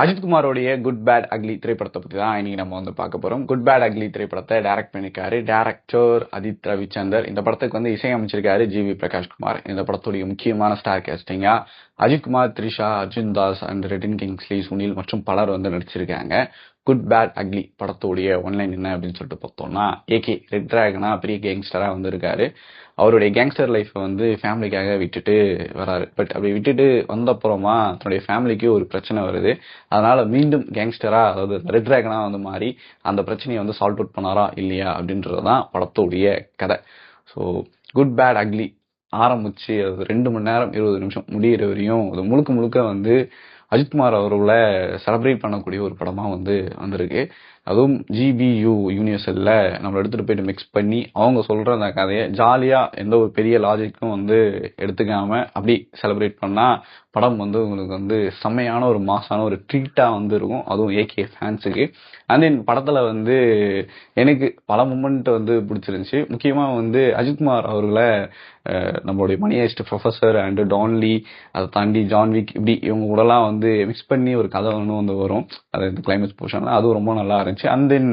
அஜித்குமாரோடைய good bad ugly திரைப்படத்தை பத்தி தான் இன்னைக்கு நம்ம வந்து பார்க்க போறோம். குட் பேட் அக்லி திரைப்படத்தை டைரக்ட் பண்ணிருக்காரு டைரக்டர் அதித் ரவிச்சந்தர். இந்த படத்துக்கு வந்து இசையமைச்சிருக்காரு ஜிவி பிரகாஷ்குமார். இந்த படத்துடைய முக்கியமான ஸ்டார் கேஸ்டிங்கா அஜித்குமார், த்ரிஷா, அர்ஜுன் தாஸ் அண்ட் ரெட்டின் கிங்ஸ்லி, சுனில் மற்றும் பலர் வந்து நடிச்சிருக்காங்க. குட் பேட் அக்லி படத்தோடைய ஒன்லைன் என்ன அப்படின்னு சொல்லிட்டு பார்த்தோம்னா, ஏகே ரெட் டிராகனா பெரிய கேங்ஸ்டரா வந்து இருக்காரு. அவருடைய கேங்ஸ்டர் லைஃப் வந்து ஃபேமிலிக்காக விட்டுட்டு வராரு. பட் அப்படி விட்டுட்டு வந்த அப்புறமா தன்னுடைய ஃபேமிலிக்கு ஒரு பிரச்சனை வருது. அதனால மீண்டும் கேங்ஸ்டரா, அதாவது ரெட் டிராகனா வந்து மாறி அந்த பிரச்சனையை வந்து சால்வ் அவுட் பண்ணாரா இல்லையா அப்படின்றதுதான் படத்தோடைய கதை. ஸோ குட் பேட் அக்லி ஆரம்பிச்சு அது 2 மணி நேரம் 20 நிமிஷம் முடிகிற வரையும் அது முழுக்க முழுக்க வந்து அஜித்குமார் அவர்களை செலிப்ரேட் பண்ணக்கூடிய ஒரு படமா வந்து வந்திருக்கு. அதுவும் ஜிபியு யூனிவர்சல்ல நம்ம எடுத்துட்டு போயிட்டு மிக்ஸ் பண்ணி அவங்க சொல்ற அந்த கதையை ஜாலியா எந்த ஒரு பெரிய லாஜிக்கும் வந்து எடுத்துக்காம அப்படி செலிப்ரேட் பண்ணா படம் வந்து உங்களுக்கு வந்து செம்மையான ஒரு மாசான ஒரு ட்ரீட்டா வந்து இருக்கும். அதுவும் ஏகே ஃபேன்ஸுக்கு. அண்ட் தென் படத்துல வந்து எனக்கு பல மூமெண்ட் வந்து பிடிச்சிருந்துச்சு. முக்கியமா வந்து அஜித்குமார் அவர்களை நம்மளுடைய மணி ஹெய்ஸ்ட் ப்ரொஃபசர் அண்ட் டான்லி, அதை தாண்டி ஜான்விக், இப்படி இவங்க கூடலாம் வந்து மிக்ஸ் பண்ணி ஒரு கதை ஒன்று வந்து வரும். அது இந்த கிளைமேக்ஸ் போர்ஷன்ல அதுவும் ரொம்ப நல்லா இருந்துச்சு. And then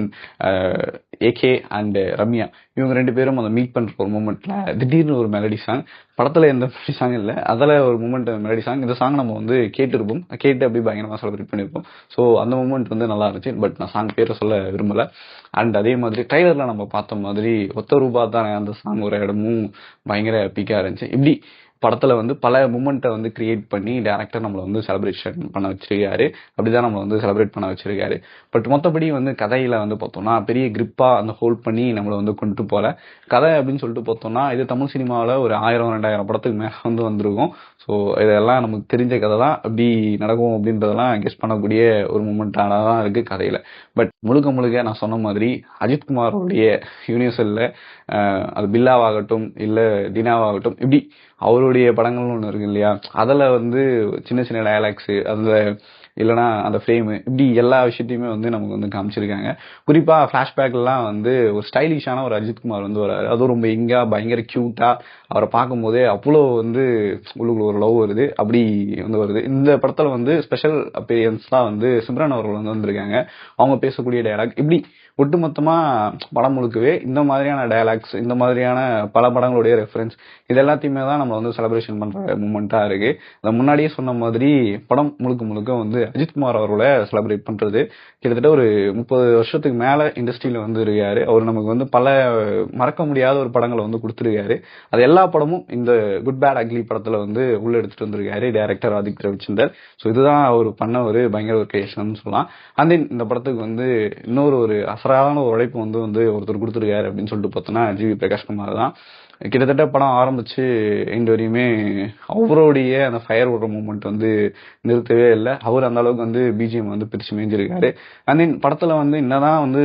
AK and Ramya இவங்க 2 பேரும் அதை மீட் பண்ற ஒரு மூமெண்ட்ல திடீர்னு ஒரு மெலடி சாங், படத்துல எந்த மெலடி சாங் இல்ல, அதுல ஒரு மூமெண்ட் மெலடி சாங். இந்த சாங் நம்ம வந்து கேட்டிருப்போம், கேட்டு அப்படி பயங்கரமா செலிப்ரேட் பண்ணிருப்போம். ஸோ அந்த மூமெண்ட் வந்து நல்லா இருந்துச்சு. பட் நான் சாங் பேரை சொல்ல விரும்பல. அண்ட் அதே மாதிரி ட்ரைலர்ல நம்ம பார்த்த மாதிரி ஒத்த ரூபா தானே அந்த சாங் ஒரு இடமும் பயங்கர பிக்கா இருந்துச்சு. இப்படி படத்துல வந்து பல மூமெண்ட்டை வந்து கிரியேட் பண்ணி டேரக்டர் நம்மளை வந்து செலிப்ரேஷன் பண்ண வச்சிருக்காரு. அப்படிதான் நம்மளை வந்து செலிப்ரேட் பண்ண வச்சிருக்காரு. பட் மொத்தப்படி வந்து கதையில வந்து பார்த்தோம்னா பெரிய கிரிப்பா அந்த ஹோல்ட் பண்ணி நம்மளை வந்து கொண்டு போல கதை அப்படின்னு சொல்லிட்டு பார்த்தோம்னா, இது தமிழ் சினிமாவில் ஒரு 1000-2000 படத்துக்கு மேல வந்து வந்திருக்கும். ஸோ இதெல்லாம் நமக்கு தெரிஞ்ச கதை தான், அப்படி நடக்கும் அப்படின்றதெல்லாம் கெஸ் பண்ணக்கூடிய ஒரு மூமெண்டான தான் இருக்கு கதையில. பட் முழுக்க முழுக்க நான் சொன்ன மாதிரி அஜித்குமாரோடைய யூனிவர்சல்ல அது பில்லாவாகட்டும் இல்ல தினாவாகட்டும், இப்படி அவருடைய படங்கள்னு ஒன்று இருக்கு இல்லையா, அதில் வந்து சின்ன சின்ன டயலாக்ஸ் அந்த இல்லைனா அந்த ஃப்ரேமு, இப்படி எல்லா விஷயத்தையுமே வந்து நமக்கு வந்து காமிச்சிருக்காங்க. குறிப்பா ஃபிளாஷ்பேக்லாம் வந்து ஒரு ஸ்டைலிஷான ஒரு அஜித்குமார் வந்து வராரு. அதுவும் ரொம்ப எங்கா பயங்கர கியூட்டா அவரை பார்க்கும் போதே அவ்வளோ வந்து உள்ளுக்குள்ள ஒரு லவ் வருது. அப்படி வந்து வருது. இந்த படத்துல வந்து ஸ்பெஷல் அப்பியரன்ஸ் தான் வந்து சிம்ரன் அவர்கள் வந்து வந்திருக்காங்க. அவங்க பேசக்கூடிய டயலாக் இப்படி ஒட்டுமொத்தமா படம் முழுக்கவே இந்த மாதிரியான டயலாக்ஸ், இந்த மாதிரியான பல படங்களுடைய ரெஃபரன்ஸ், இது எல்லாத்தையுமே தான் நம்ம வந்து செலிப்ரேஷன் பண்ற மூமெண்டா இருக்கு. அதை முன்னாடியே சொன்ன மாதிரி படம் முழுக்க முழுக்க வந்து அஜித்குமார் அவர்களை செலிப்ரேட் பண்றது. கிட்டத்தட்ட ஒரு 30 வருஷத்துக்கு மேல இண்டஸ்ட்ரியில வந்து இருக்காரு. அவர் நமக்கு வந்து பல மறக்க முடியாத ஒரு படங்களை வந்து கொடுத்துருக்காரு. அது எல்லா படமும் இந்த குட் பேட் அக்லி படத்துல வந்து உள்ள எடுத்துட்டு வந்திருக்காரு டைரக்டர் அதித் ரவிச்சந்தர். ஸோ இதுதான் அவர் பண்ண ஒரு பயங்கர ஒரு கிரியேஷன் சொல்லலாம். அண்ட் தென் இந்த படத்துக்கு வந்து இன்னொரு ஒரு அசரான ஒரு உழைப்பு வந்து ஒருத்தர் கொடுத்துருக்காரு அப்படின்னு சொல்லிட்டு பார்த்தோம்னா ஜிவி பிரகாஷ்குமார் தான். கிட்டத்தட்ட படம் ஆரம்பிச்சு எண்டு வரையுமே அவருடைய அந்த ஃபயர் விடுற மூமெண்ட் வந்து நிறுத்தவே இல்லை. அவர் அந்த அளவுக்கு வந்து பிஜிஎம் வந்து பிரிச்சு மேய்ஞ்சிருக்காரு. அண்ட் தென் படத்துல வந்து என்னதான் வந்து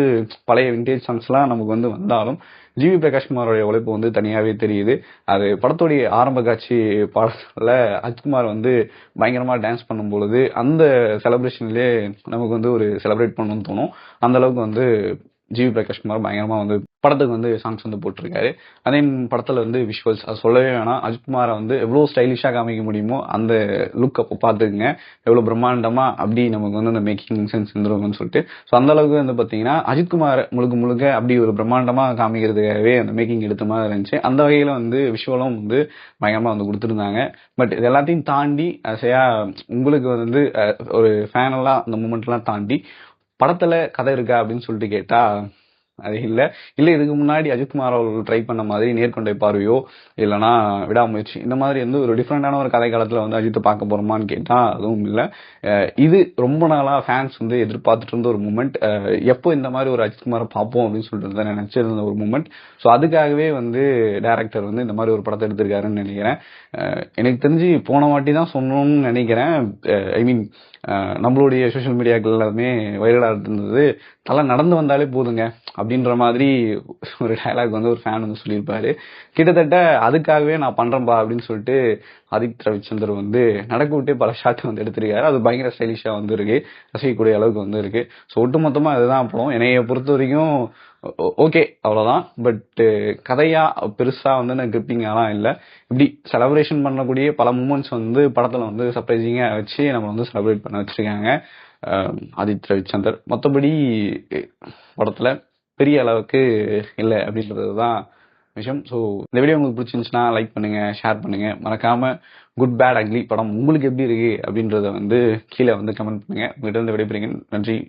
பழைய விண்டேஜ் சாங்ஸ்லாம் நமக்கு வந்து வந்தாலும் ஜிவி பிரகாஷ்குமாரோடைய உழைப்பு வந்து தனியாவே தெரியுது. அது படத்துடைய ஆரம்ப காட்சி பாடத்துல அஜித்குமார் வந்து பயங்கரமா டான்ஸ் பண்ணும் பொழுது அந்த செலிப்ரேஷன்லயே நமக்கு வந்து ஒரு செலிப்ரேட் பண்ணணும்னு தோணும். அந்த அளவுக்கு வந்து ஜிவி பிரகாஷ்குமார் பயங்கரமா வந்து படத்துக்கு வந்து சாங்ஸ் வந்து போட்டிருக்காரு. அதே படத்துல வந்து விஷுவல்ஸ் அது சொல்லவே வேணாம். அஜித்குமாரை வந்து எவ்வளவு ஸ்டைலிஷா காமிக்க முடியுமோ அந்த லுக் அப்போ பாத்துக்குங்க, எவ்வளவு பிரம்மாண்டமா அப்படி நமக்கு வந்து அந்த மேக்கிங் சென்ஸ் இருந்துருக்குன்னு சொல்லிட்டு. ஸோ அந்த அளவுக்கு வந்து பாத்தீங்கன்னா அஜித்குமார் முழுக்க முழுக்க அப்படி ஒரு பிரம்மாண்டமா காமிக்கிறதுக்காகவே அந்த மேக்கிங் எடுத்த மாதிரி இருந்துச்சு. அந்த வகையில வந்து விஷுவலும் வந்து பயங்கரமா வந்து கொடுத்துருந்தாங்க. பட் இது எல்லாத்தையும் தாண்டி உங்களுக்கு வந்து ஒரு ஃபேனெல்லாம் அந்த மூமெண்ட்லாம் தாண்டி படத்துல கதை இருக்கா அப்படின்னு சொல்லிட்டு கேட்டா அது இல்ல. இதுக்கு முன்னாடி அஜித்குமார் அவர்கள் ட்ரை பண்ண மாதிரி நேர்கொண்டை பார்வையோ இல்லைன்னா விடாமுயற்சி இந்த மாதிரி வந்து ஒரு டிஃப்ரெண்டான ஒரு கதை காலத்துல வந்து அஜித்தை பார்க்க போறோமான்னு கேட்டா அதுவும் இல்லை. இது ரொம்ப நாளா ஃபேன்ஸ் வந்து எதிர்பார்த்துட்டு இருந்த ஒரு மூமெண்ட். எப்போ இந்த மாதிரி ஒரு அஜித்குமாரை பார்ப்போம் அப்படின்னு சொல்லிட்டு நினைச்சிருந்த ஒரு மூமெண்ட். ஸோ அதுக்காகவே வந்து டைரக்டர் வந்து இந்த மாதிரி ஒரு படத்தை எடுத்திருக்காருன்னு நினைக்கிறேன். எனக்கு தெரிஞ்சு போன வாட்டி தான் சொன்னோம்னு நினைக்கிறேன். ஐ மீன் நம்மளுடைய சோசியல் மீடியாக்கள் எல்லாமே வைரலா இருந்தது, தலை நடந்து வந்தாலே போதுங்க அப்படின்ற மாதிரி ஒரு டயலாக் வந்து ஒரு ஃபேன் வந்து சொல்லியிருப்பாரு. கிட்டத்தட்ட அதுக்காகவே நான் பண்றேன்பா அப்படின்னு சொல்லிட்டு அதித் ரவிச்சந்தர் வந்து நடக்க விட்டே பல ஷாட் வந்து எடுத்திருக்காரு. அது பயங்கர ஸ்டைலிஷா வந்து இருக்கு, ரசிக்கக்கூடிய அளவுக்கு வந்து இருக்கு. ஸோ ஒட்டுமொத்தமா இதுதான் படம். என்னைய பொறுத்த வரைக்கும் ஓகே அவ்வளவுதான். பட் கதையா பெருசா வந்து கிரிப்பிங்காலாம் இல்லை. இப்படி செலிப்ரேஷன் பண்ணக்கூடிய பல மூமெண்ட்ஸ் வந்து படத்துல வந்து சர்ப்ரைசிங்கா வச்சு நம்ம வந்து செலிப்ரேட் பண்ண வச்சிருக்காங்க. ஆதித் ரவிச்சந்தர். மற்றபடி படத்துல பெரிய அளவுக்கு இல்லை அப்படின்றது தான் விஷயம். ஸோ இந்த வீடியோ உங்களுக்கு பிடிச்சிருந்துச்சுன்னா லைக் பண்ணுங்க, ஷேர் பண்ணுங்க. மறக்காம குட் பேட் அக்லி படம் உங்களுக்கு எப்படி இருக்கு அப்படின்றத கீழே கமெண்ட் பண்ணுங்க. உங்ககிட்ட விடைபெறுங்க. நன்றி.